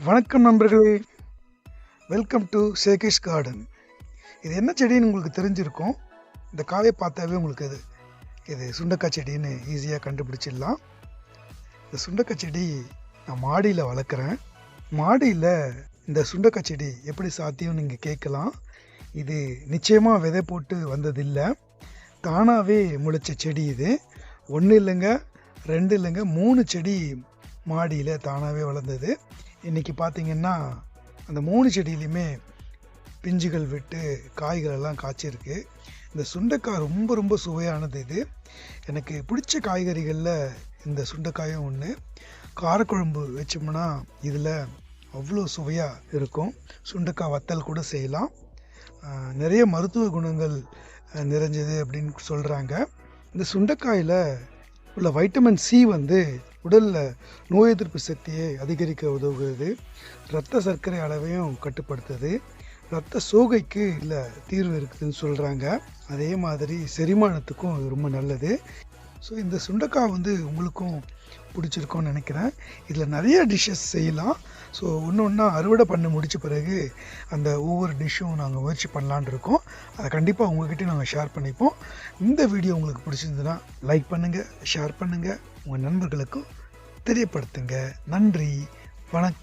வணக்கம் நண்பர்களே, welcome to சேகேஷ் garden. இது என்ன செடின்னு உங்களுக்கு தெரிஞ்சிருக்கும். இந்த காயை பார்த்தாவே உங்களுக்கு இது சுண்டக்காய் செடின்னு ஈஸியாக கண்டுபிடிச்சிடலாம். இந்த சுண்டக்காய் செடி நான் மாடியில் வளர்க்குறேன். மாடியில் இந்த சுண்டக்காய் செடி எப்படி சாத்தியம் நீங்கள் கேட்கலாம். இது நிச்சயமாக விதை போட்டு வந்ததில்லை, தானாகவே முளைச்ச செடி. இது ஒன்று இல்லைங்க, 2 இல்லைங்க, 3 செடி மாடியில் தானாகவே வளர்ந்தது. இன்றைக்கி பார்த்திங்கன்னா அந்த 3 செடியிலையுமே பிஞ்சுகள் விட்டு காய்களெல்லாம் காய்ச்சிருக்கு. இந்த சுண்டைக்காய் ரொம்ப ரொம்ப சுவையானது. இது எனக்கு பிடிச்ச காய்கறிகளில் இந்த சுண்டைக்காயும் ஒன்று. காரக்குழம்பு வச்சோம்னா இதில் அவ்வளோ சுவையாக இருக்கும். சுண்டைக்காய் வத்தல் கூட செய்யலாம். நிறைய மருத்துவ குணங்கள் நிறைஞ்சது அப்படின்னு சொல்கிறாங்க. இந்த சுண்டைக்காயில் உள்ள வைட்டமின் சி உடலில் நோய் எதிர்ப்பு சக்தியை அதிகரிக்க உதவுகிறது. இரத்த சர்க்கரை அளவையும் கட்டுப்படுத்துது. இரத்த சோகைக்கு இல்லை தீர்வு இருக்குதுன்னு சொல்கிறாங்க. அதே மாதிரி செரிமானத்துக்கும் இது ரொம்ப நல்லது. ஸோ இந்த சுண்டைக்காய் உங்களுக்கும் பிடிச்சிருக்கோன்னு நினைக்கிறேன். இதில் நிறைய டிஷ்ஷஸ் செய்யலாம். ஸோ ஒன்று அறுவடை பண்ணி முடித்த பிறகு அந்த ஒவ்வொரு டிஷ்ஷும் நாங்கள் முயற்சி பண்ணலான் இருக்கோம். அதை கண்டிப்பாக உங்கள்கிட்ட நாங்கள் ஷேர் பண்ணிப்போம். இந்த வீடியோ உங்களுக்கு பிடிச்சிருந்துன்னா லைக் பண்ணுங்கள், ஷேர் பண்ணுங்கள், உங்கள் நண்பர்களுக்கும் தெரியப்படுத்துங்க. நன்றி, வணக்கம்.